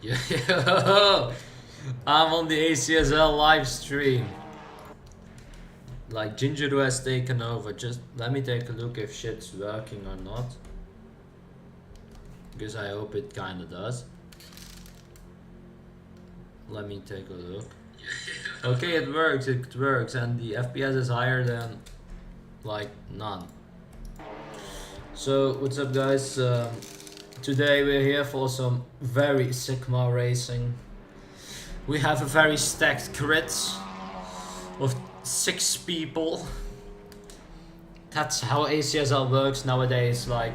Yo, I'm on the ACSL live stream. Like Ginger has taken over. Just let me take a look if shit's working or not. Because I hope it kinda does. Let me take a look. Okay, it works, and the FPS is higher than like none. So what's up guys? Today we're here for some very Sigma racing. We have a very stacked grid of 6 people. That's how ACSL works nowadays, like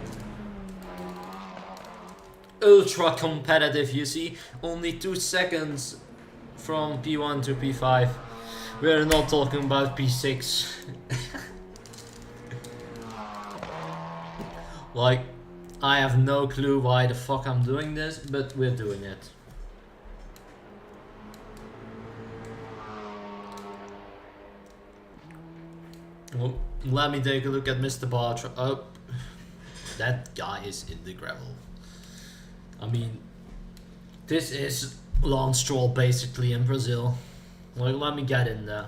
ultra competitive, you see. Only 2 seconds from P1 to P5. We're not talking about P6. Like, I have no clue why the fuck I'm doing this, but we're doing it. Well, let me take a look at Mr. Bartra. Oh, that guy is in the gravel. I mean, this is Lance Stroll basically in Brazil. Like, let me get in there.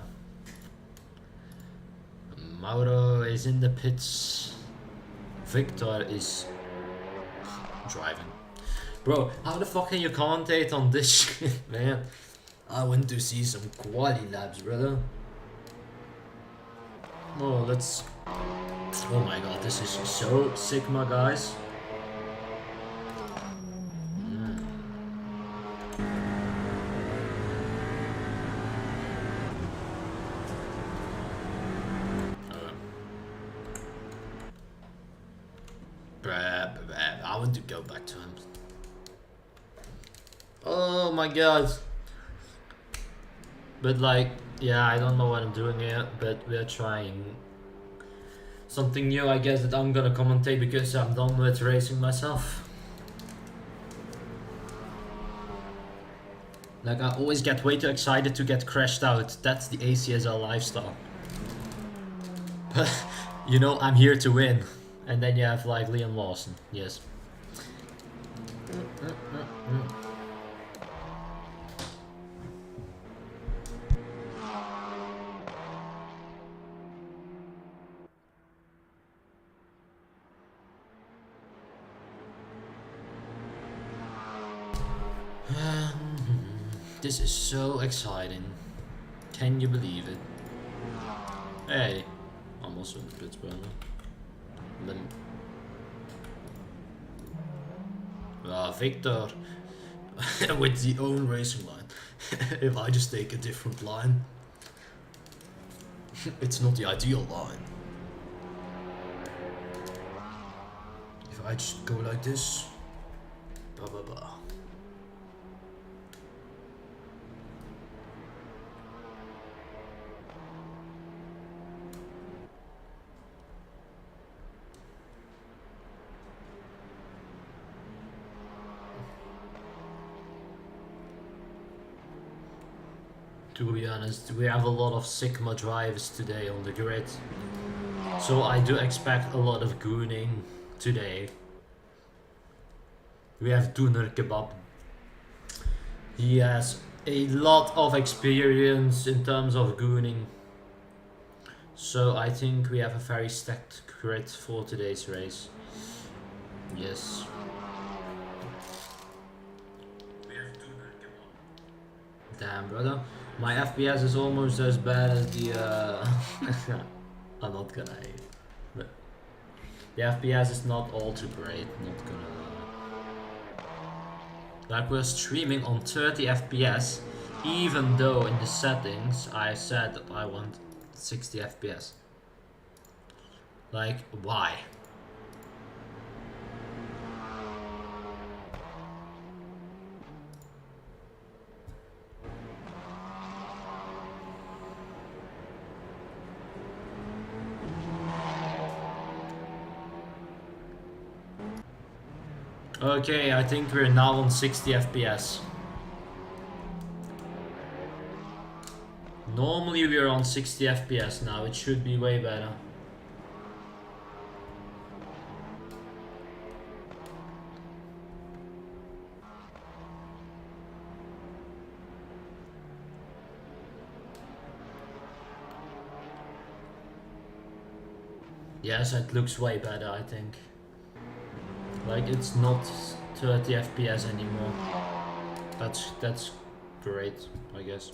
Mauro is in the pits. Victor is driving. Bro, how the fuck can you commentate on this shit, man? I want to see some quality laps, brother. Oh, let's... Oh my god, this is so Sigma, guys. I want to go back to him. Oh my god. But like, yeah, I don't know what I'm doing here, but we're trying something new, I guess, that I'm gonna commentate because I'm done with racing myself. Like, I always get way too excited to get crashed out. That's the ACSL lifestyle. But, you know, I'm here to win. And then you have like Liam Lawson, yes. This is so exciting. Can you believe it? Hey, I'm also in the pits, bro. Victor with the own racing line. If I just take a different line, it's not the ideal line. If I just go like this, blah blah blah. To be honest, we have a lot of Sigma drives today on the grid. So I do expect a lot of gooning today. We have Dooner Kebab. He has a lot of experience in terms of gooning. So I think we have a very stacked grid for today's race. Yes. Damn, brother. My FPS is almost as bad as the I'm not gonna hate. But the FPS is not all too great, not gonna lie. Like, we're streaming on 30 FPS, even though in the settings I said that I want 60 FPS. Like, why? Okay, I think we're now on 60 FPS. Normally we're on 60 FPS now, it should be way better. Yes, it looks way better, I think. Like, it's not 30 FPS anymore. That's great, I guess.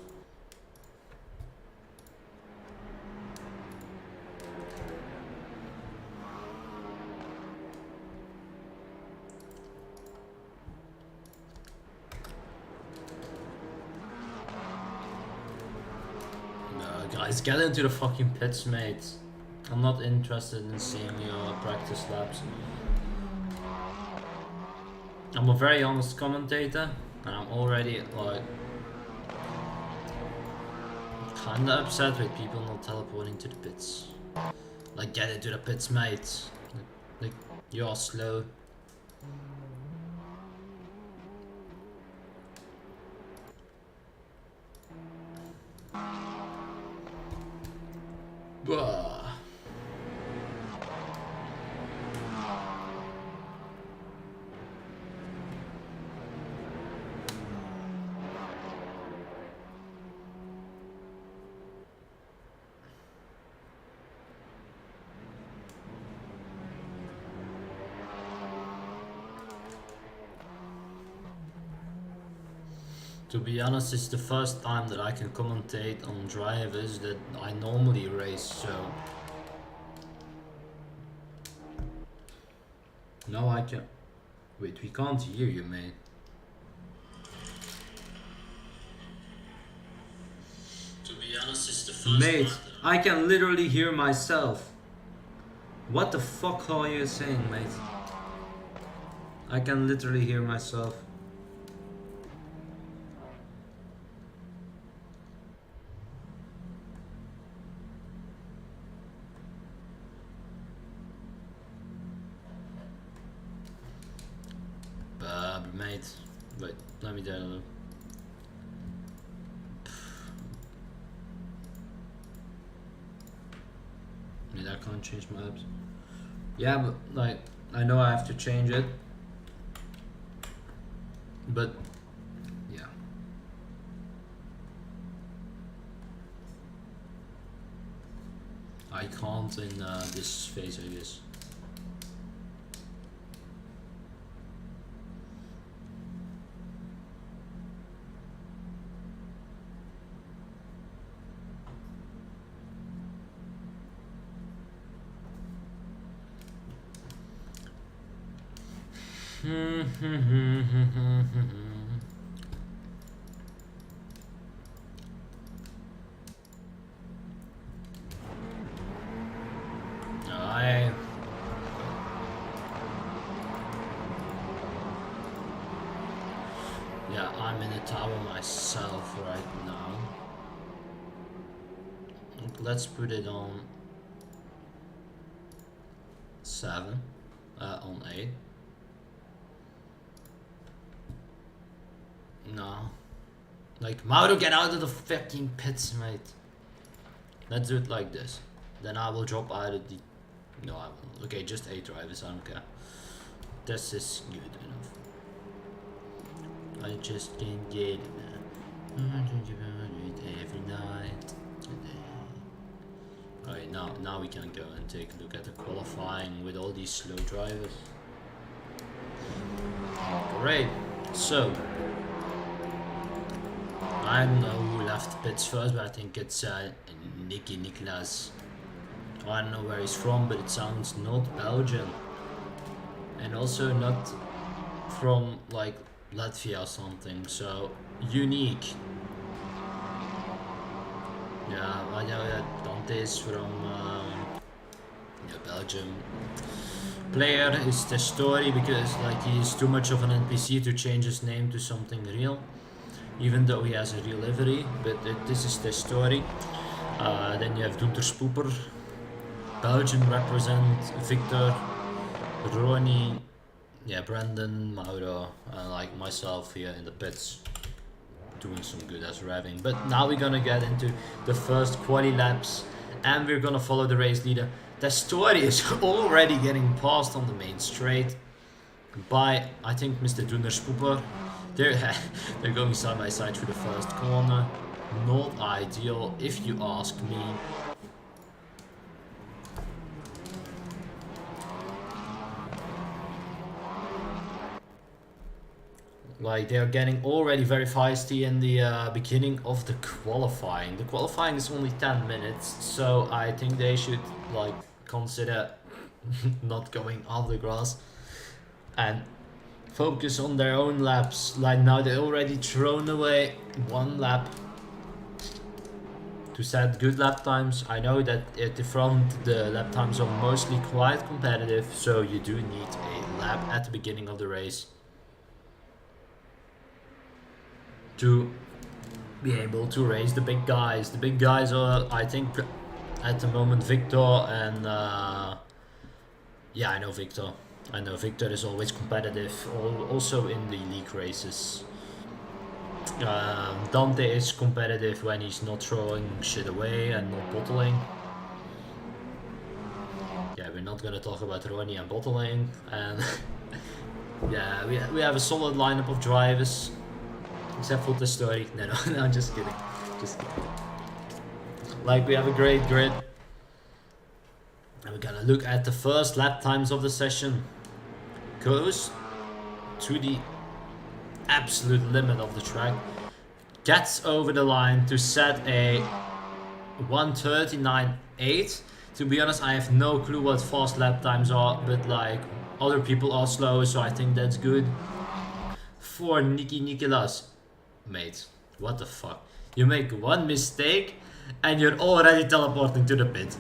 Guys, get into the fucking pits, mate. I'm not interested in seeing your practice laps. I'm a very honest commentator, and I'm already like kinda upset with people not teleporting to the pits. Like, get into the pits, mate. Like, you're slow. Bah. To be honest, it's the first time that I can commentate on drivers that I normally race, so... No, I can't... Wait, we can't hear you, mate. To be honest, it's the first mate, I can literally hear myself. What the fuck are you saying, mate? I can literally hear myself. Mate, wait, let me download. Mate, I can't change my apps. Yeah, but like, I know I have to change it. But, yeah. I can't in this phase, I guess. Yeah, I'm in the tower myself right now. Let's put it on 7, on 8. No. Like, Mauro, get out of the fucking pits, mate. Let's do it like this. Then I will drop out of the... No, I won't. Okay, just 8 drivers, I don't care. This is good enough. I just can't get it, man. Every night. Alright, now we can go and take a look at the qualifying with all these slow drivers. Great. So, I don't know who left pits first, but I think it's Niklas. I don't know where he's from, but it sounds not Belgian. And also not from like Latvia or something, so unique. Yeah, I know that Dante is from Belgium. Player is the story because like he's too much of an NPC to change his name to something real, even though he has a real livery. But this is the story. Then you have Dunter Spooper, Belgian represent Victor, Ronnie, yeah, Brandon, Mauro, and like myself here in the pits, doing some good as revving. But now we're gonna get into the first quali laps, and we're gonna follow the race leader. The story is already getting passed on the main straight by, I think, Mr. Dunter Spooper. They're going side by side through the first corner. Not ideal, if you ask me. Like, they are getting already very feisty in the beginning of the qualifying. The qualifying is only 10 minutes, so I think they should like consider not going off the grass and focus on their own laps. Like, now they already thrown away 1 lap to set good lap times. I know that at the front the lap times are mostly quite competitive, so you do need a lap at the beginning of the race to be able to race the big guys. The big guys are, I think, at the moment Victor and yeah, I know Victor. I know Victor is always competitive, also in the league races. Dante is competitive when he's not throwing shit away and not bottling. Yeah, we're not gonna talk about Ronnie and bottling. And yeah, we have a solid lineup of drivers, except for the story. No, I'm just kidding. Just kidding. Like, we have a great grid. And we're gonna look at the first lap times of the session. Goes to the absolute limit of the track, gets over the line to set a 1:39.8. To be honest, I have no clue what fast lap times are, but like, other people are slow, so I think that's good. For Nicolas, mate, what the fuck? You make one mistake and you're already teleporting to the pit.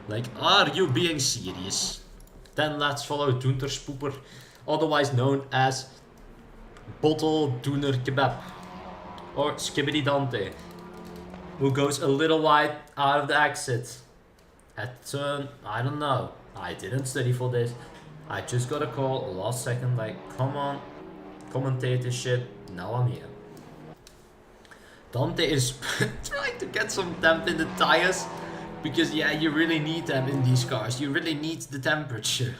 Like, are you being serious? Then let's follow Doenter Spoeper, otherwise known as Bottle Doener Kebab, or Skibbity Dante, who goes a little wide out of the exit at turn, I don't know, I didn't study for this, I just got a call last second, like, come on, commentate this shit, now I'm here. Dante is trying to get some temp in the tires, because yeah, you really need them in these cars, you really need the temperature.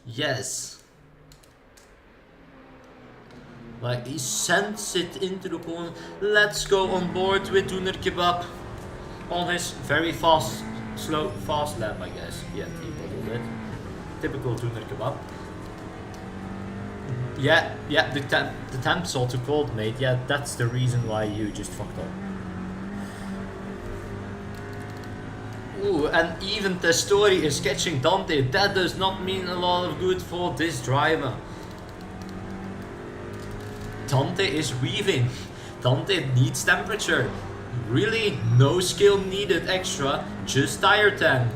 Yes. Like, he sends it into the corner. Let's go on board with Doener Kebab on his very fast lap, I guess. Yeah, he bottled it. Typical Doener Kebab. Yeah, the temp's all too cold, mate. Yeah, that's the reason why you just fucked up. Ooh, and even Testori is catching Dante. That does not mean a lot of good for this driver. Dante is weaving. Dante needs temperature. Really, no skill needed extra, just tire temp.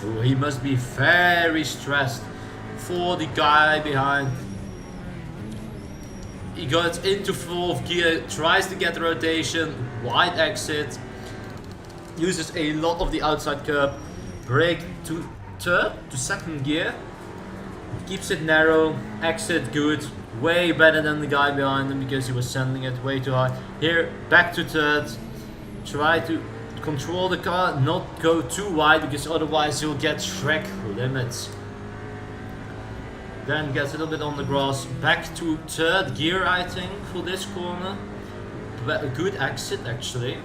Ooh, he must be very stressed for the guy behind. He got into 4th gear, tries to get the rotation, wide exit, uses a lot of the outside curb, brake to 2nd gear, keeps it narrow, exit good, way better than the guy behind him because he was sending it way too high. Here, back to 3rd, try to control the car, not go too wide because otherwise you'll get Shrek limits. Then gets a little bit on the grass, back to 3rd gear I think for this corner. But a good exit actually,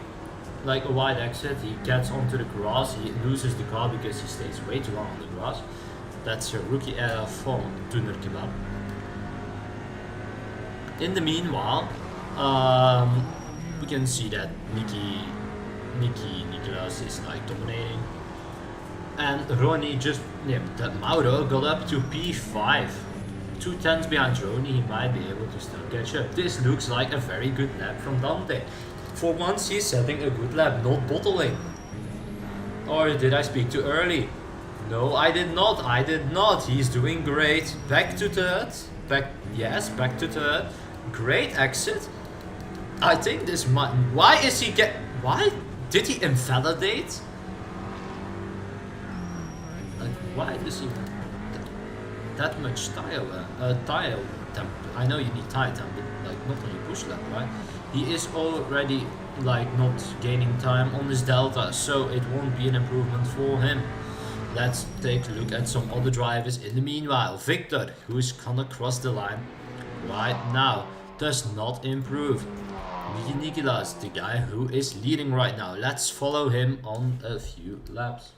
like a wide exit. He gets onto the grass, he loses the car because he stays way too long on the grass. That's a rookie error from Doener Kebab. In the meanwhile, we can see that Nicolas is like dominating. And Ronnie just, yeah, that Mauro got up to P5. 2 tenths behind Ronnie, he might be able to still catch up. This looks like a very good lap from Dante. For once he's setting a good lap, not bottling. Or did I speak too early? No, I did not. He's doing great. Back to 3rd. Back to 3rd. Great exit. I think this might, why did he invalidate? Why does he that much tire temp? I know you need tire temp, but like not on your push lap, right? He is already like not gaining time on his delta, so it won't be an improvement for him. Let's take a look at some other drivers in the meanwhile. Victor, who's gonna cross the line right now. does not improve. Nikilas, the guy who is leading right now. Let's follow him on a few laps.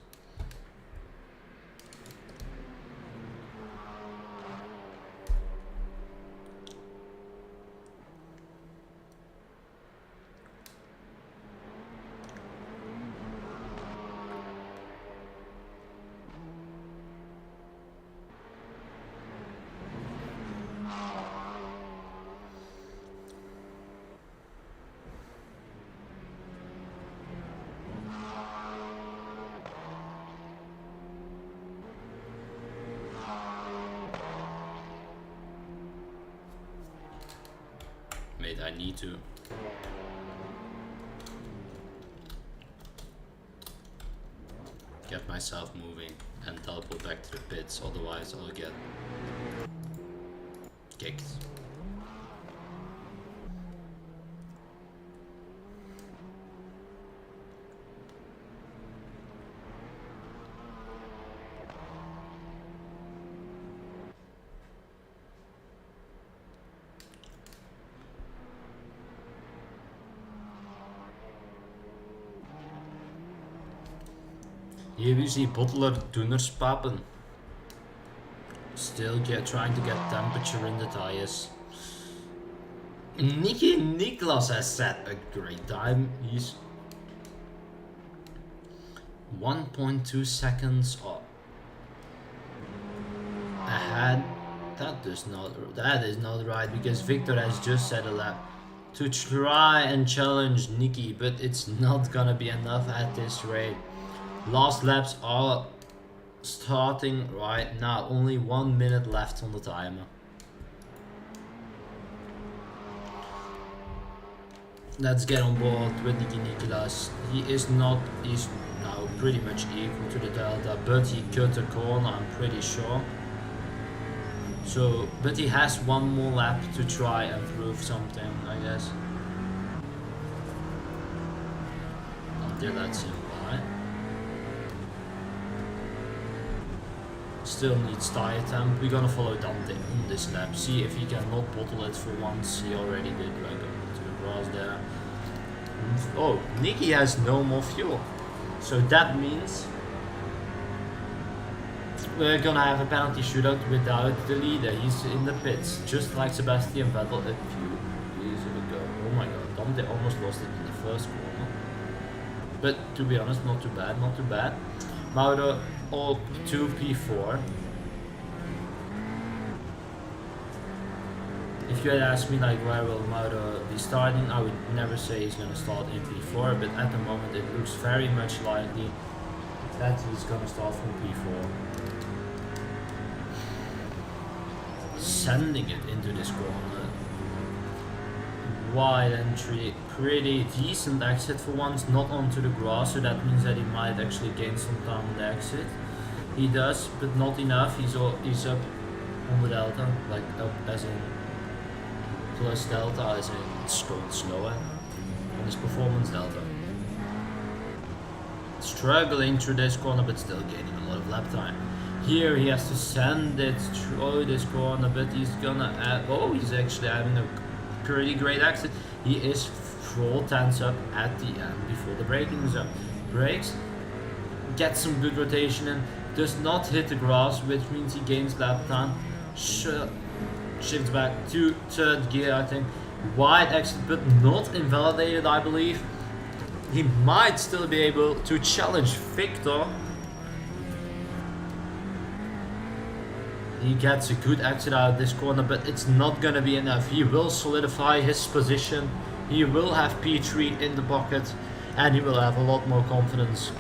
Mate, I need to get myself moving and teleport back to the pits, otherwise I'll get kicked. Here we see Bottler Dunnerspappen. Still trying to get temperature in the tires. Niklas has set a great time. He's 1.2 seconds ahead. That is not right, because Victor has just set a lap to try and challenge Nikki, but it's not gonna be enough at this rate. Last laps are starting right now. Only 1 minute left on the timer. Let's get on board with Nikilas. He's now pretty much equal to the Delta, but he cut a corner, I'm pretty sure. So, but he has one more lap to try and prove something, I guess. Until that's him, right? Still needs tire temp. We're gonna follow Dante on this lap. See if he can not bottle it for once. He already did, like to the grass there. Oh, Nicky has no more fuel. So that means we're gonna have a penalty shootout without the leader. He's in the pits, just like Sebastian Vettel a few years ago. Oh my god, Dante almost lost it in the first corner. But to be honest, not too bad, not too bad. Mauro all 2 P4. If you had asked me like where will Mauro be starting, I would never say he's gonna start in P4, but at the moment it looks very much likely that he's gonna start from P4. Sending it into this corner. Wide entry, pretty decent exit for once, not onto the grass, so that means that he might actually gain some time on the exit. He does, but not enough. He's up on the delta, like up as in plus delta, as in it's going slower on his performance delta. Struggling through this corner, but still gaining a lot of lap time. Here he has to send it through this corner, but he's gonna add, oh, he's actually having a pretty great exit. He is 4 tenths up at the end before the braking zone. Brakes, gets some good rotation in, does not hit the grass, which means he gains lap time. Shifts back to 3rd gear, I think. Wide exit, but not invalidated, I believe. He might still be able to challenge Victor. He gets a good exit out of this corner, but it's not gonna be enough. He will solidify his position. He will have P3 in the pocket, and he will have a lot more confidence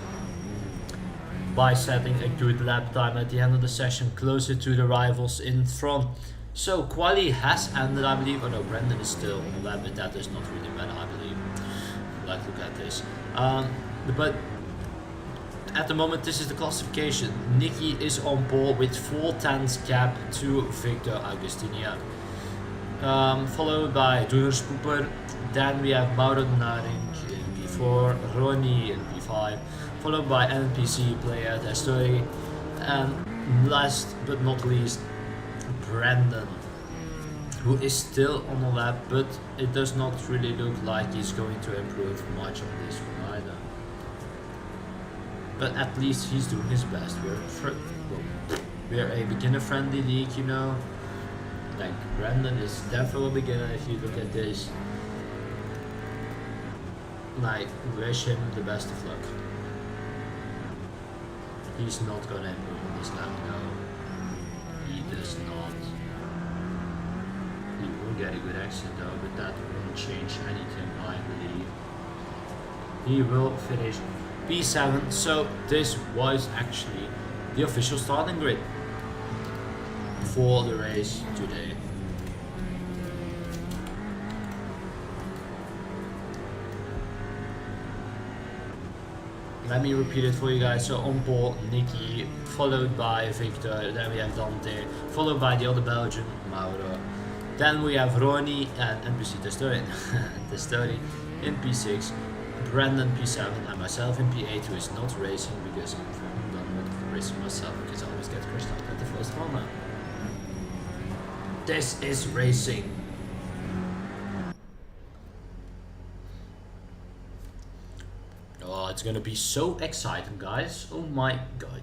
by setting a good lap time at the end of the session, closer to the rivals in front. So quali has ended, I believe. Oh no, Brendan is still on the lap, but that does not really matter, I believe. Like, look at this. But at the moment, this is the classification. Nicky is on board with 4 tenths gap to Victor Augustinian. Followed by Dunnerspoeper. Then we have Mauro Naring in P4, Ronnie in P5, followed by NPC player Testori, and last but not least, Brandon who is still on the lap, but it does not really look like he's going to improve much on this one either. But at least he's doing his best. We're a beginner-friendly league, you know. Like, Brandon is definitely a beginner if you look at this. Like, wish him the best of luck. He's not gonna improve on this lap, no. He does not. He will get a good exit though, but that won't change anything, I believe. He will finish P7, so this was actually the official starting grid for the race today. Let me repeat it for you guys. So on pole, Nicky, followed by Victor, then we have Dante, followed by the other Belgian, Mauro. Then we have Ronnie and NPC Testori in P6, Brandon P7, and myself in P8, who is not racing because I'm done with racing myself because I always get crashed out at the first one now. This is racing. Oh, it's gonna be so exciting, guys. Oh my god.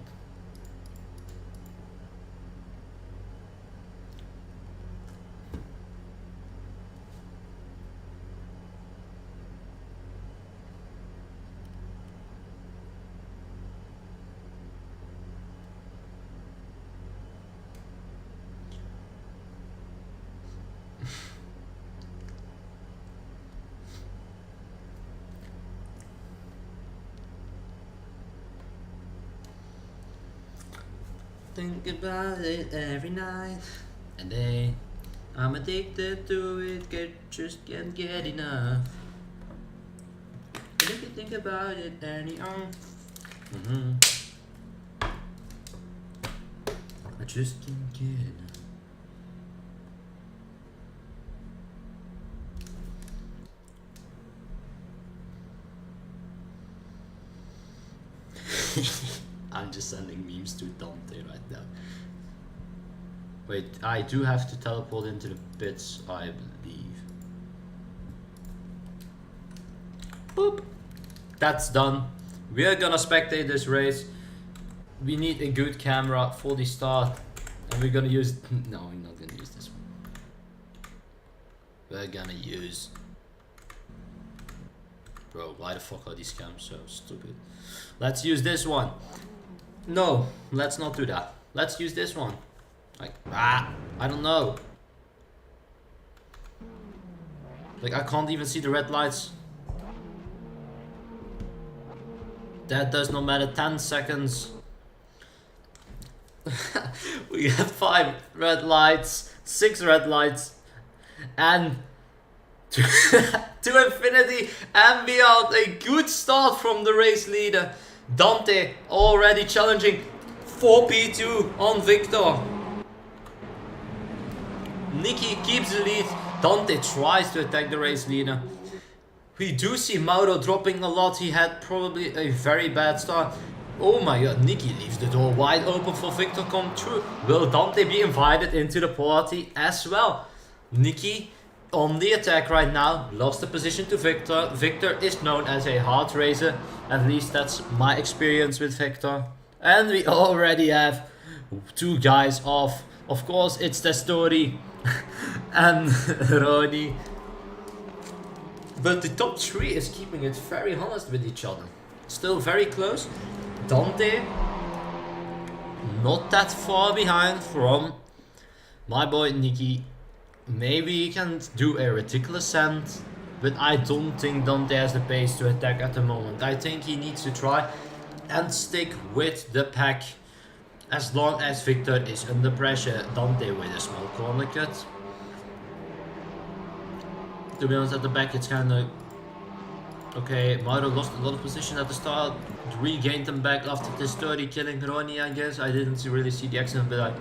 Think about it every night and day. I'm addicted to it, just can't get enough. And if you think about it any I just can't get enough. I'm just sending memes to Dante right now. Wait, I do have to teleport into the pits, I believe. Boop. That's done. We are gonna spectate this race. We need a good camera for the start. And we're gonna use... No, we're not gonna use this one. We're gonna use... Bro, why the fuck are these cams so stupid? Let's use this one. No, let's not do that. Let's use this one. Like, I don't know. Like, I can't even see the red lights. That does not matter. 10 seconds. We have 5 red lights, 6 red lights, and to infinity and beyond. A good start from the race leader. Dante already challenging for P2 on Victor. Nicky keeps the lead. Dante tries to attack the race leader. We do see Mauro dropping a lot. He had probably a very bad start. Oh my god, Nicky leaves the door wide open for Victor come through. Will Dante be invited into the party as well? Nicky on the attack right now, lost the position to Victor. Victor is known as a hard racer, at least that's my experience with Victor. And we already have 2 guys off. Of course, it's the story and Ronnie. But the top 3 is keeping it very honest with each other. Still very close. Dante, not that far behind from my boy Nicky. Maybe he can do a ridiculous ascent, but I don't think Dante has the pace to attack at the moment. I think he needs to try and stick with the pack as long as Victor is under pressure. Dante with a small corner cut. To be honest, at the back it's kind of... Okay, Mauro lost a lot of position at the start, regained them back after this 30 killing Ronnie, I guess. I didn't really see the accident, but I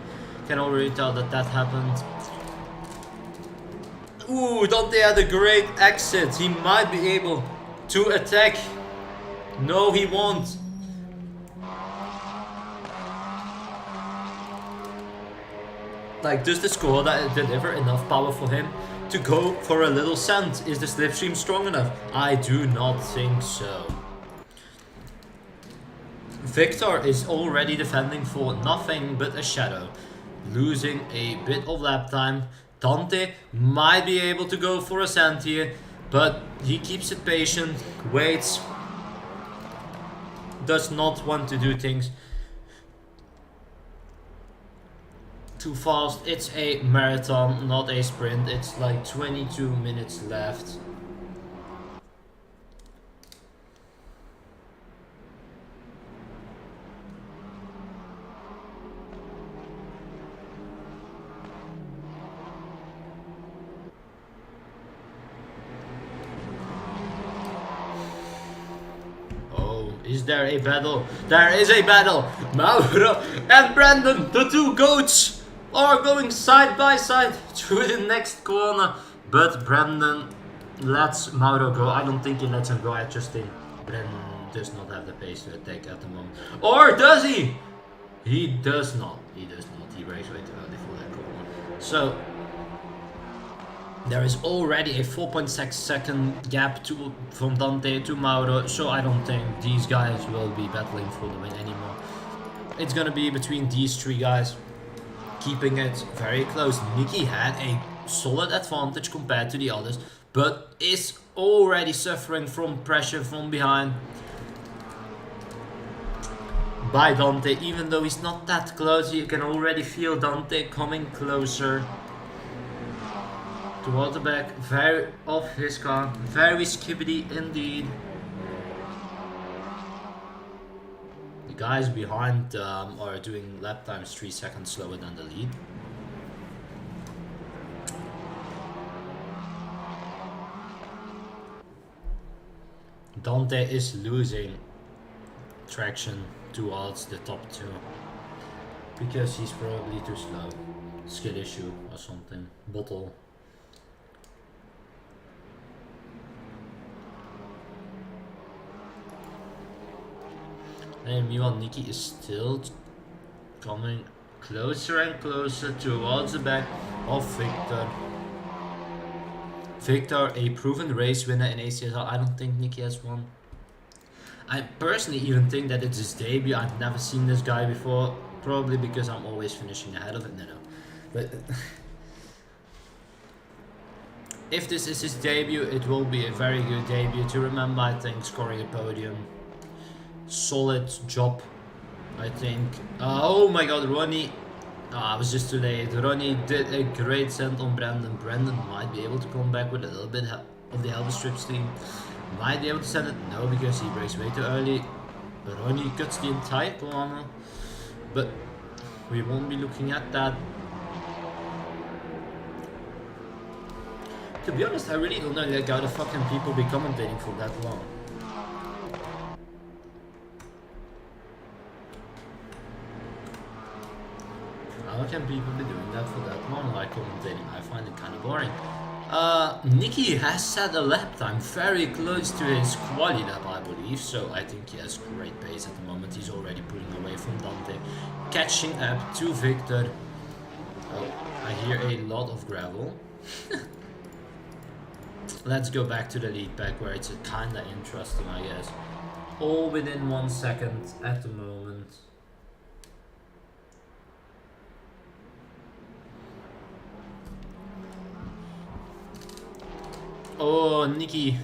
can already tell that that happened. Ooh, Dante had a great exit. He might be able to attack. No, he won't. Like, does the Skoda deliver enough power for him to go for a little cent? Is the slipstream strong enough? I do not think so. Victor is already defending for nothing but a shadow, losing a bit of lap time. Dante might be able to go for a cent here, but he keeps it patient, waits, does not want to do things too fast. It's a marathon, not a sprint. It's like 22 minutes left. Is there a battle? There is a battle! Mauro and Brandon, the two goats, are going side by side through the next corner. But Brandon lets Mauro go. I don't think he lets him go. I just think Brandon does not have the pace to attack at the moment. Or does he? He does not. He does not. He breaks way too early for that corner. So there is already a 4.6 second gap from Dante to Mauro, so I don't think these guys will be battling for the win anymore. It's gonna be between these three guys, keeping it very close. Nicky had a solid advantage compared to the others, but is already suffering from pressure from behind by Dante. Even though he's not that close, you can already feel Dante coming closer towards the back, very off his car, very skibbity indeed. The guys behind are doing lap times 3 seconds slower than the lead. Dante is losing traction towards the top two because he's probably too slow. Skill issue or something. Bottle. And meanwhile, Nicky is still coming closer and closer towards the back of Victor. Victor, a proven race winner in ACSL. I don't think Nicky has won. I personally even think that it's his debut. I've never seen this guy before. Probably because I'm always finishing ahead of it. No. But if this is his debut, it will be a very good debut to remember, I think, scoring a podium. Solid job, I think. Oh my god, Ronnie. I was just too late. Ronnie did a great send on Brandon. Brandon might be able to come back with a little bit of the Helber Strip steam. Might be able to send it. No, because he breaks way too early. But Ronnie cuts the entire corner. But we won't be looking at that. To be honest, I really don't know like how the fucking people be commentating for that long. How can people be doing that for that long, like commentating? I find it kind of boring. Nicky has set a lap time very close to his quali lap, I believe, so I think he has great pace at the moment. He's already pulling away from Dante, catching up to Victor. Oh, I hear a lot of gravel. Let's go back to the lead pack where it's kinda interesting, I guess. All within 1 second at the moment. Oh, Nicky,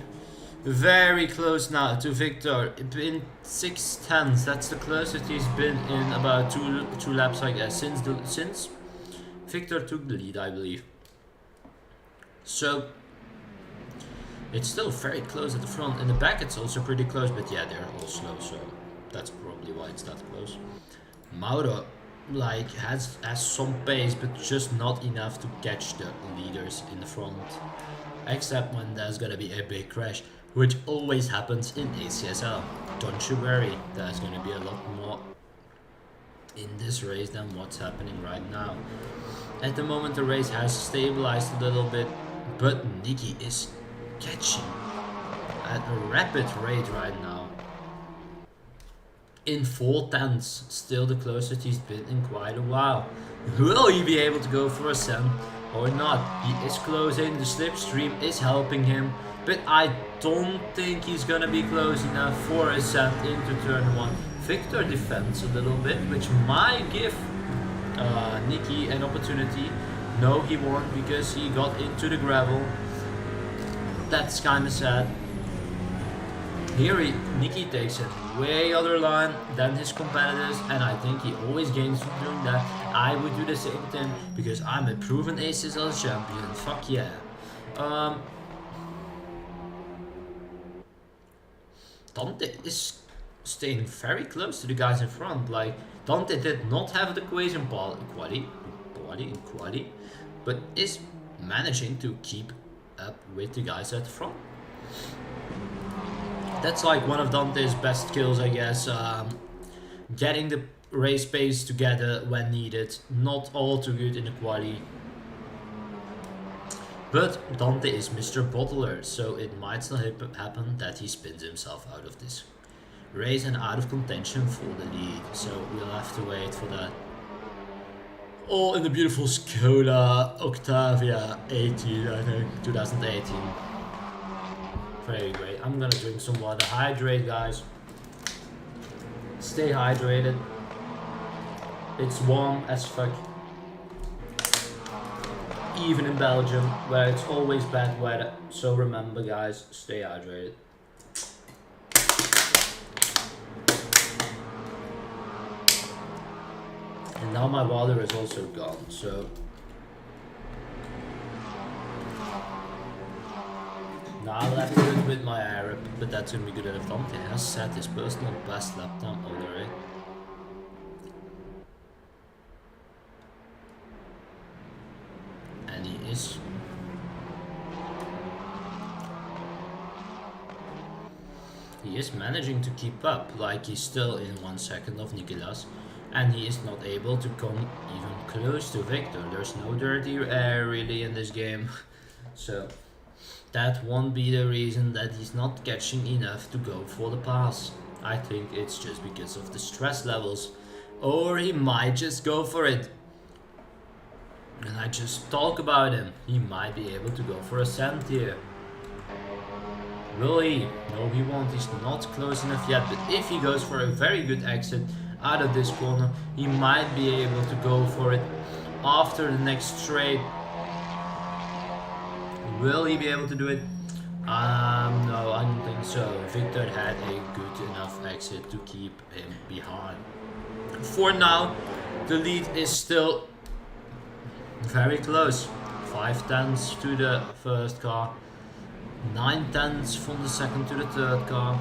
very close now to Victor. In 6/10, that's the closest he's been in about two laps, I guess, since Victor took the lead, I believe. So it's still very close at the front. In the back, it's also pretty close, but yeah, they're all slow, so that's probably why it's that close. Mauro, like, has some pace, but just not enough to catch the leaders in the front. Except when there's gonna be a big crash, which always happens in ACSL. Don't you worry, there's gonna be a lot more in this race than what's happening right now. At the moment, the race has stabilized a little bit, but Nicky is catching at a rapid rate right now. in 4/10, still the closest he's been in quite a while. Will he be able to go for a ascent or not? He is closing, the slipstream is helping him, but I don't think he's gonna be close enough for a ascent into turn 1. Victor defends a little bit, which might give Nicky an opportunity. No, he won't, because he got into the gravel. That's kinda sad. Here Nicky takes it way other line than his competitors, and I think he always gains from doing that. I would do the same thing because I'm a proven ACSL champion. Fuck yeah. Dante is staying very close to the guys in front. Like, Dante did not have the equation quality, but is managing to keep up with the guys at the front. That's like one of Dante's best skills, I guess. Getting the race pace together when needed. Not all too good in the quali. But Dante is Mr. Bottler, so it might still happen that he spins himself out of this race and out of contention for the lead. So we'll have to wait for that. All in the beautiful Skoda Octavia 18, I think, 2018. Very great. I'm gonna drink some water. Hydrate, guys. Stay hydrated. It's warm as fuck. Even in Belgium, where it's always bad weather. So remember, guys, stay hydrated. And now my water is also gone, so... Now I'll have to do it with my Arab, but that's gonna be good enough. Dante has set his personal best lap time already. And he is. He is managing to keep up, like he's still in 1 second of Nicolas. And he is not able to come even close to Victor. There's no dirty air really in this game. So that won't be the reason that he's not catching enough to go for the pass. I think it's just because of the stress levels. Or he might just go for it. And I just talk about him. He might be able to go for a cent here. Will he? No, he won't. He's not close enough yet. But if he goes for a very good exit out of this corner, he might be able to go for it after the next straight. Will he be able to do it? No, I don't think so. Victor had a good enough exit to keep him behind. For now, the lead is still very close. 5/10 to the first car, 9/10 from the second to the third car.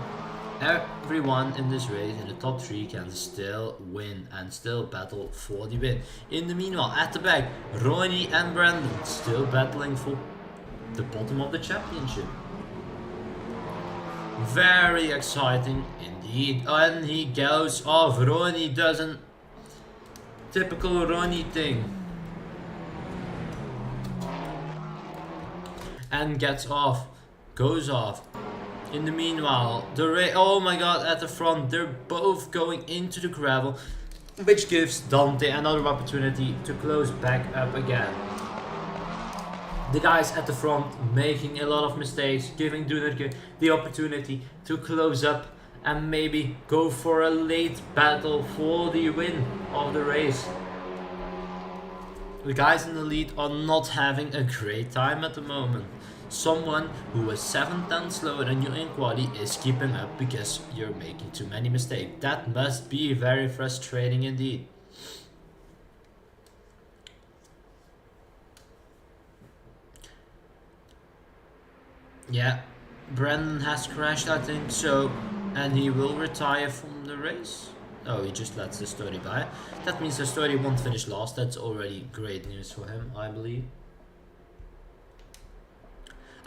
Everyone in this race in the top 3 can still win and still battle for the win. In the meanwhile, at the back, Ronnie and Brandon still battling for the bottom of the championship. Very exciting indeed. And he goes off. Ronnie doesn't. Typical Ronnie thing. And gets off. Goes off. In the meanwhile, oh my god, at the front, they're both going into the gravel, which gives Dante another opportunity to close back up again. The guys at the front making a lot of mistakes, giving Dunarke the opportunity to close up and maybe go for a late battle for the win of the race. The guys in the lead are not having a great time at the moment. Someone who was 7/10 slower than you in quali is keeping up because you're making too many mistakes. That must be very frustrating indeed. Yeah, Brandon has crashed, I think so, and he will retire from the race. Oh, he just lets the story by. That means the story won't finish last. That's already great news for him, I believe.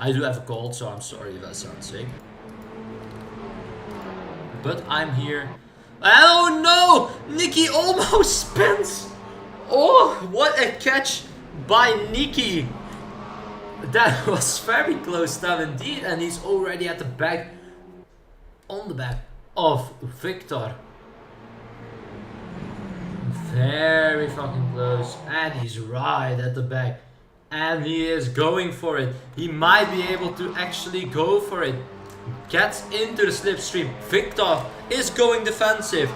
I do have a cold, so I'm sorry if I sound sick. But I'm here. Oh no! Nicky almost spins! Oh, what a catch by Nicky! That was very close stuff indeed, and he's already at the back, on the back of Victor. very fucking close. And he's right at the back. And he is going for it. He might be able to actually go for it. Gets into the slipstream. Victor is going defensive.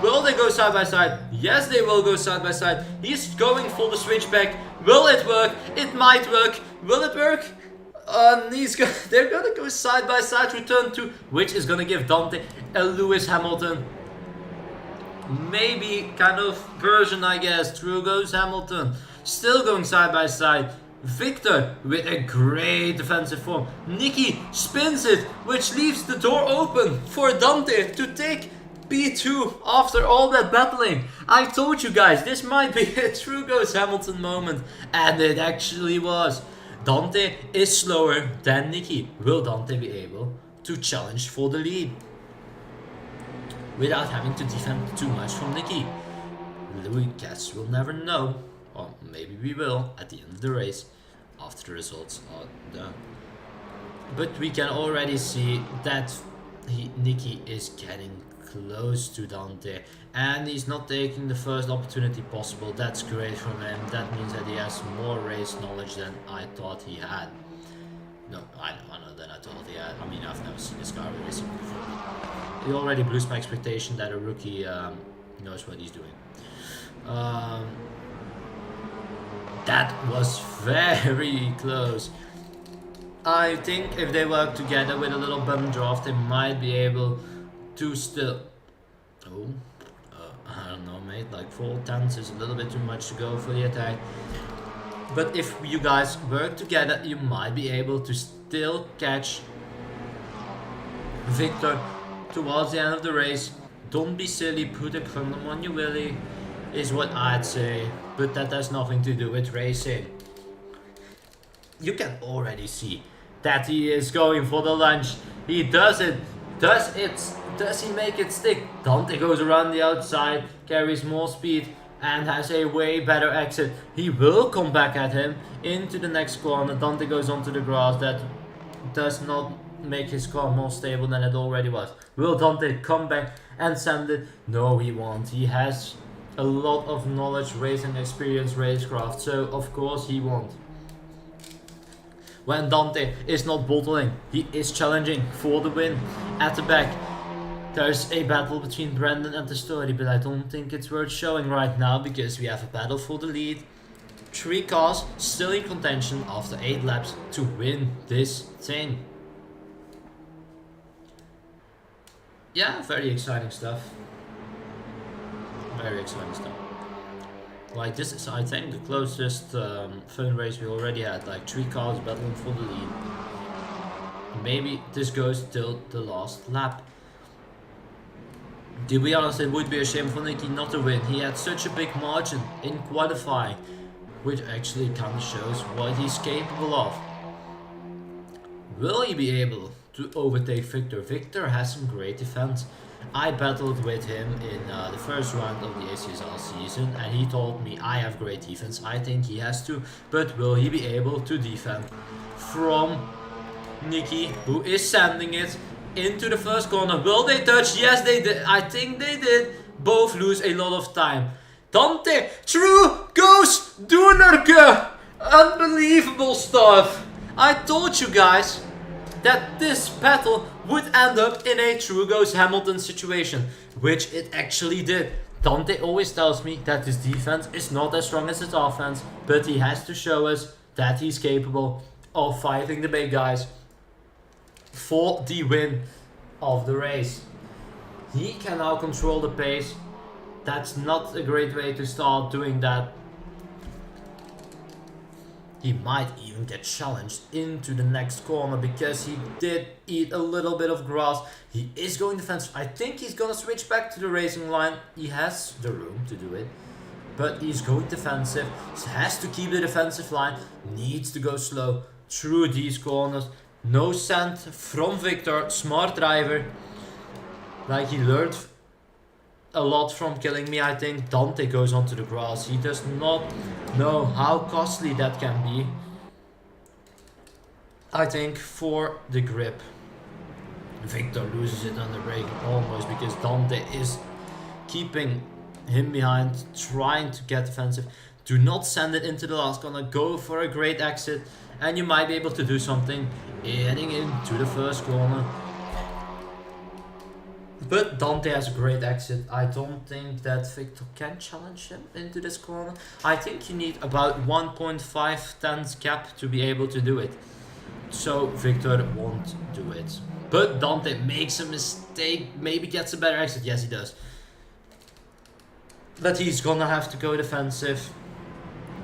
Will they go side by side? Yes, they will go side by side. He's going for the switchback. Will it work? It might work. Will it work? They're gonna go side by side through turn 2, which is gonna give Dante a Lewis Hamilton. Maybe kind of version, I guess. Through goes Hamilton. Still going side by side. Victor with a great defensive form. Nicky spins it, which leaves the door open for Dante to take P2 after all that battling. I told you guys, this might be a true goes Hamilton moment. And it actually was. Dante is slower than Nicky. Will Dante be able to challenge for the lead without having to defend too much from Nicky? We guess we'll never know. Or maybe we will at the end of the race after the results are done. But we can already see that Nicky is getting close to Dante, and he's not taking the first opportunity possible. That's great from him. That means that he has more race knowledge than I thought he had. No, I know than I thought he had. I mean, I've never seen this car racing before. He already blew my expectation that a rookie knows what he's doing. That was very close. I think if they work together with a little bum draft, they might be able to still... I don't know, mate. Like 4/10 is a little bit too much to go for the attack. But if you guys work together, you might be able to still catch Victor towards the end of the race. Don't be silly, put a condom on your willy, is what I'd say. But that has nothing to do with racing. You can already see that he is going for the lunge. He does it. Does he make it stick? Dante goes around the outside, carries more speed, and has a way better exit. He will come back at him into the next corner. Dante goes onto the grass. That does not make his car more stable than it already was. Will Dante come back and send it? No, he won't. He has a lot of knowledge, racing experience, racecraft, so of course he won't. When Dante is not bottling, he is challenging for the win at the back. There's a battle between Brandon and the story, but I don't think it's worth showing right now because we have a battle for the lead. 3 cars still in contention after 8 laps to win this thing. Yeah, very exciting stuff. Very exciting stuff. Like, this is, I think, the closest fun race we already had. Like 3 cars battling for the lead. Maybe this goes till the last lap. To be honest, it would be a shame for Nicky not to win. He had such a big margin in qualifying, which actually kind of shows what he's capable of. Will he be able to overtake Victor? Victor has some great defense. I battled with him in the first round of the ACSL season, and he told me I have great defense. I think he has to, but will he be able to defend from Nicky, who is sending it into the first corner? Will they touch? Yes, they did. I think they did. Both lose a lot of time. Dante through goes Dunnerke. Unbelievable stuff. I told you guys that this battle would end up in a true goes Hamilton situation, which it actually did. Dante always tells me that his defense is not as strong as his offense, but he has to show us that he's capable of fighting the big guys for the win of the race. He can now control the pace. That's not a great way to start doing that. He might even get challenged into the next corner because he did eat a little bit of grass. He is going defensive. I think he's gonna switch back to the racing line. He has the room to do it, but he's going defensive. He has to keep the defensive line. Needs to go slow through these corners. No sand from Victor. Smart driver. Like, he learned a lot from killing me, I think. Dante goes onto the grass. He does not know how costly that can be, I think, for the grip. Victor loses it on the braking almost because Dante is keeping him behind, trying to get defensive. Do not send it into the last corner. Go for a great exit, and you might be able to do something heading into the first corner. But Dante has a great exit. I don't think that Victor can challenge him into this corner. I think you need about 1.5 tenths gap to be able to do it. So Victor won't do it. But Dante makes a mistake, maybe gets a better exit. Yes, he does. But he's gonna have to go defensive,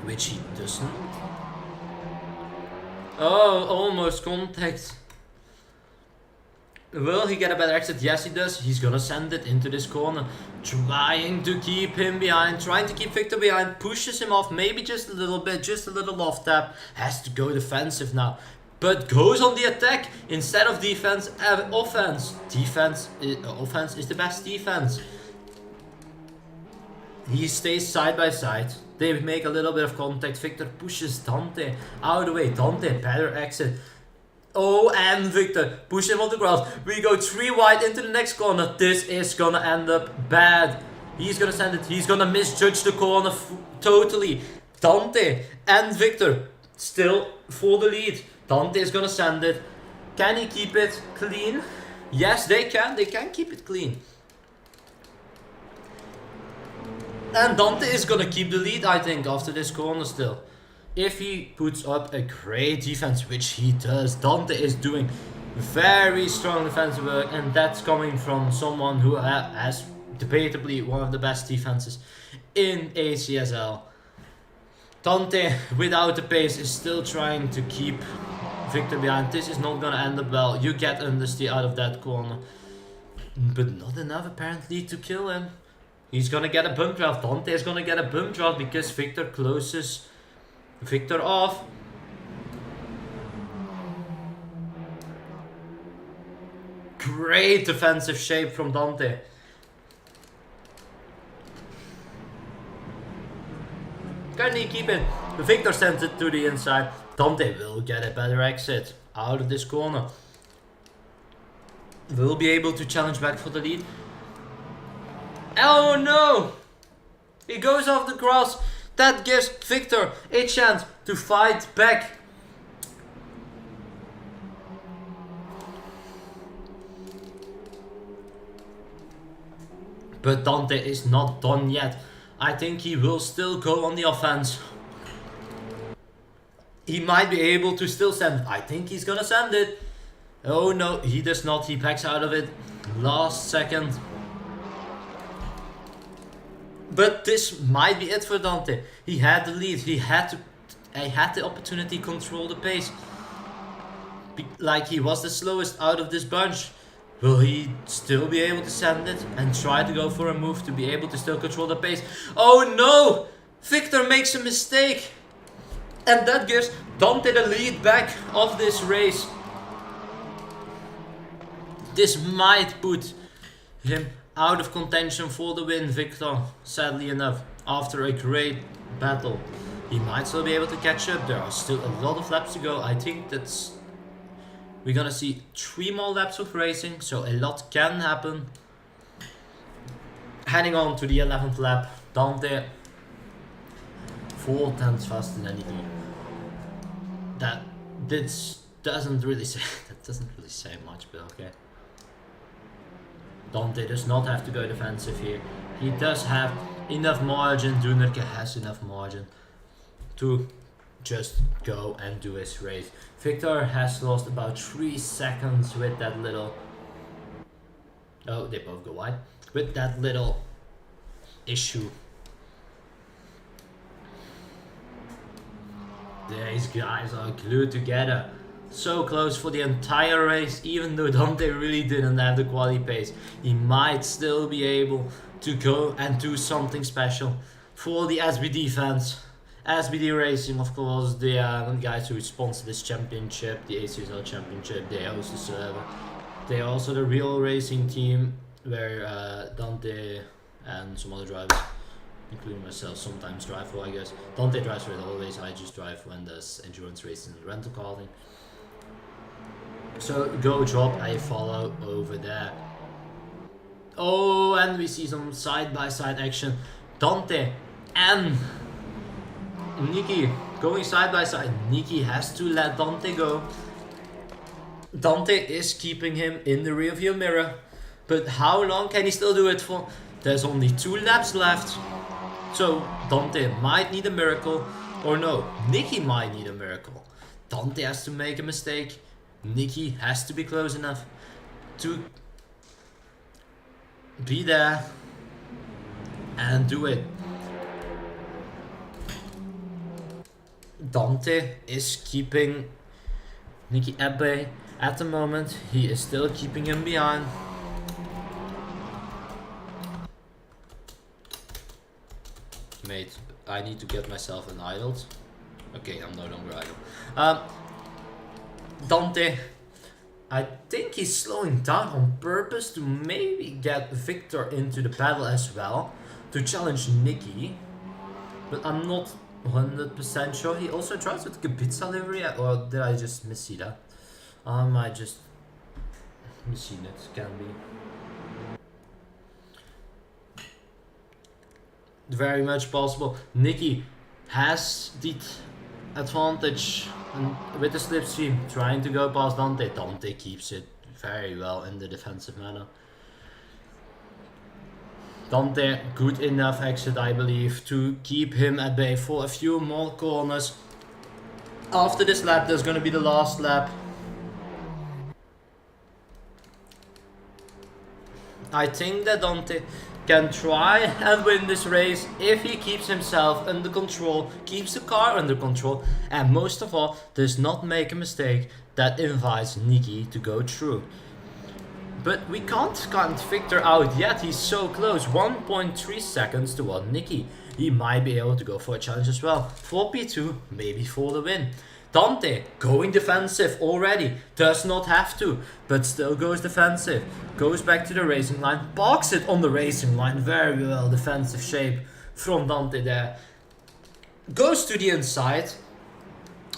which he doesn't. Oh, almost contact. Will he get a better exit? Yes, he does. He's gonna send it into this corner. Trying to keep him behind. Trying to keep Victor behind. Pushes him off. Maybe just a little bit. Just a little off tap. Has to go defensive now. But goes on the attack. Instead of defense, offense. Offense is the best defense. He stays side by side. They make a little bit of contact. Victor pushes Dante out of the way. Dante, better exit. Oh, and Victor push him on the grass. We go 3 wide into the next corner. This is gonna end up bad. He's gonna send it. He's gonna misjudge the corner totally. Dante and Victor still for the lead. Dante is gonna send it. Can he keep it clean? Yes, they can. They can keep it clean. And Dante is gonna keep the lead, I think, after this corner still. If he puts up a great defense, which he does, Dante is doing very strong defensive work, and that's coming from someone who has debatably one of the best defenses in ACSL. Dante, without the pace, is still trying to keep Victor behind. This is not gonna end up well. You get understeer out of that corner, but not enough apparently to kill him. He's gonna get a bump draft. Dante is gonna get a bump draft because Victor closes Victor off. Great defensive shape from Dante. Can he keep it? Victor sends it to the inside. Dante will get a better exit out of this corner. Will be able to challenge back for the lead. Oh no! He goes off the grass. That gives Victor a chance to fight back. But Dante is not done yet. I think he will still go on the offense. He might be able to still send it. I think he's gonna send it. Oh no, he does not. He backs out of it. Last second. But this might be it for Dante. He had the lead. He had the opportunity to control the pace. Like he was the slowest out of this bunch. Will he still be able to send it and try to go for a move to be able to still control the pace? Oh no! Victor makes a mistake. And that gives Dante the lead back of this race. This might put him out of contention for the win, Victor, sadly enough, after a great battle. He might still be able to catch up. There are still a lot of laps to go. I think that's... We're gonna see 3 more laps of racing, so a lot can happen. Heading on to the 11th lap, Dante 4 tenths faster than he did. That doesn't really say much, but okay. Dante does not have to go defensive here. He does have enough margin. Dunnerke has enough margin to just go and do his race. Victor has lost about 3 seconds with that little... Oh, they both go wide. With that little issue. These guys are glued together. So close for the entire race, even though Dante really didn't have the quali pace. He might still be able to go and do something special for the SBD fans. SBD Racing, of course, the guys who sponsor this championship, the ACSL championship, they host the server. They are also the real racing team where Dante and some other drivers, including myself, sometimes drive for, I guess. Dante drives for it always, I just drive when there's endurance racing and rental calling. So go drop a follow over there. Oh, and we see some side-by-side action. Dante and Nicky going side-by-side. Nicky has to let Dante go. Dante is keeping him in the rearview mirror. But how long can he still do it for? There's only 2 laps left. So Dante might need a miracle. Or no, Nicky might need a miracle. Dante has to make a mistake. Nicky has to be close enough to be there and do it. Dante is keeping Nicky at bay at the moment. He is still keeping him behind. Mate, I need to get myself an idled. Okay, I'm no longer idle. Dante, I think he's slowing down on purpose to maybe get Victor into the battle as well, to challenge Nicky. But I'm not 100% sure. He also tries with the pizza livery, or did I just missee that? I might just misseen it, can be. Very much possible. Nicky has the advantage with the slipstream, trying to go past Dante. Dante keeps it very well in the defensive manner. Dante, good enough exit, I believe, to keep him at bay for a few more corners. After this lap, there's going to be the last lap. I think that Dante can try and win this race if he keeps himself under control, keeps the car under control, and most of all, does not make a mistake that invites Nicky to go through. But we can't count Victor out yet. He's so close, 1.3 seconds to what Nicky. He might be able to go for a challenge as well, for P2, maybe for the win. Dante going defensive already, does not have to, but still goes defensive. Goes back to the racing line, parks it on the racing line, very well, defensive shape from Dante there. Goes to the inside.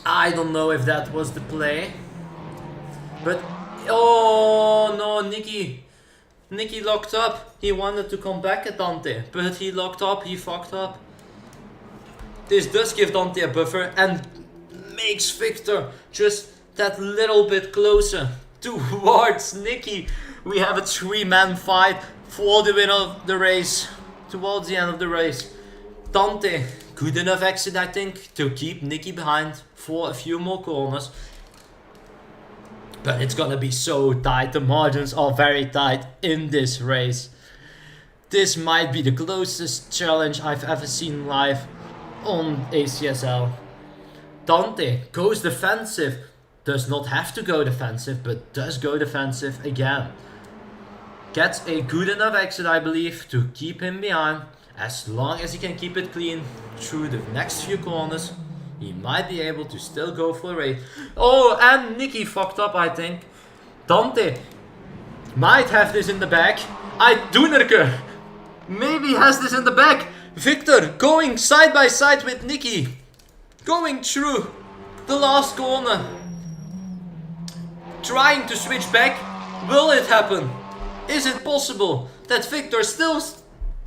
I don't know if that was the play, but oh no, Nicky locked up. He wanted to come back at Dante, but he locked up, he fucked up. This does give Dante a buffer and makes Victor just that little bit closer towards Nicky. We have a 3-man fight for the win of the race towards the end of the race. Dante, good enough exit, I think, to keep Nicky behind for a few more corners. But it's gonna be so tight. The margins are very tight in this race. This might be the closest challenge I've ever seen live on ACSL. Dante goes defensive. Does not have to go defensive, but does go defensive again. Gets a good enough exit, I believe, to keep him behind. As long as he can keep it clean through the next few corners, he might be able to still go for a race. Oh, and Nicky fucked up, I think. Dante might have this in the back. Dunnerke maybe has this in the back. Victor going side by side with Nicky. Going through the last corner. Trying to switch back. Will it happen? Is it possible that Victor still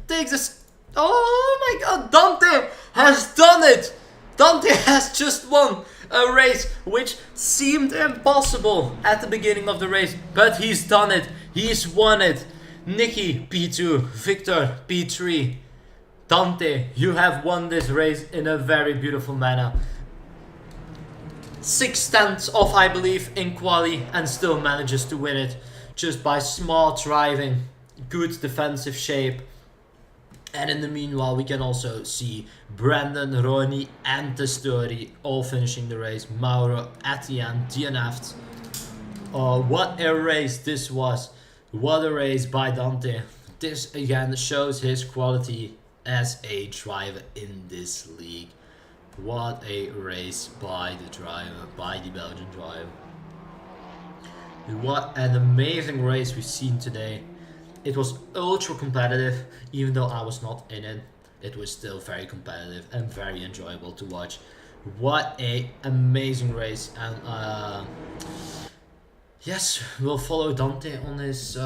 takes this? Oh my god, Dante has done it! Dante has just won a race which seemed impossible at the beginning of the race, but he's done it. He's won it. Nicky P2, Victor P3. Dante, you have won this race in a very beautiful manner. 6/10 off, I believe, in quali, and still manages to win it just by smart driving, good defensive shape. And in the meanwhile, we can also see Brandon, Ronnie and Testori all finishing the race. Mauro at the end, DNF'd. What a race this was. What a race by Dante. This again shows his quality as a driver in this league. What a race by the driver, by the Belgian driver. What an amazing race we've seen today. It was ultra competitive, even though I was not in it. It was still very competitive and very enjoyable to watch. What a amazing race. And yes, we'll follow Dante on his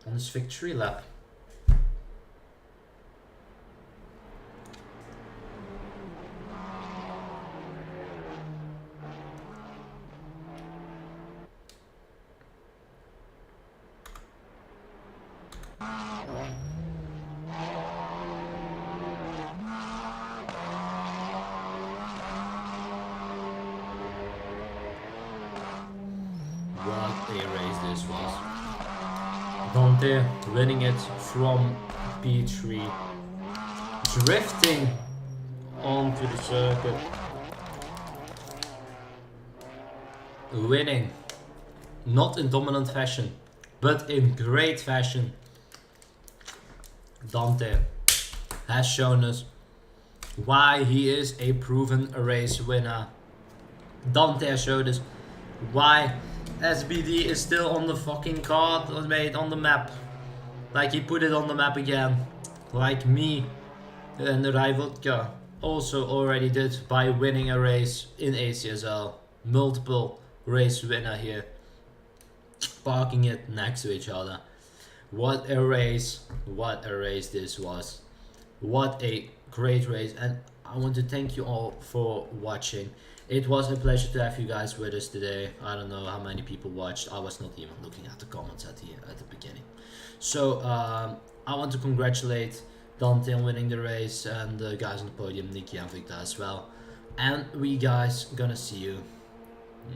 on his victory lap. What a race this was. Dante winning it from P3, drifting onto the circuit, winning, not in dominant fashion, but in great fashion. Dante has shown us why he is a proven race winner. Dante has showed us why SBD is still on the fucking card made on the map. Like he put it on the map again. Like me and the Vodka also already did by winning a race in ACSL. Multiple race winner here. Parking it next to each other. What a race this was. What a great race, and I want to thank you all for watching. It was a pleasure to have you guys with us today. I don't know how many people watched. I was not even looking at the comments at the beginning. So I want to congratulate Dante on winning the race, and the guys on the podium, Nikki and Victor as well. And we guys gonna see you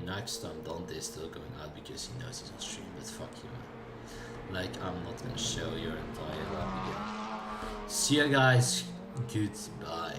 next time. Dante is still going out because he knows he's on stream, but fuck you, man. Like, I'm not gonna show your entire lap again. See ya guys, goodbye.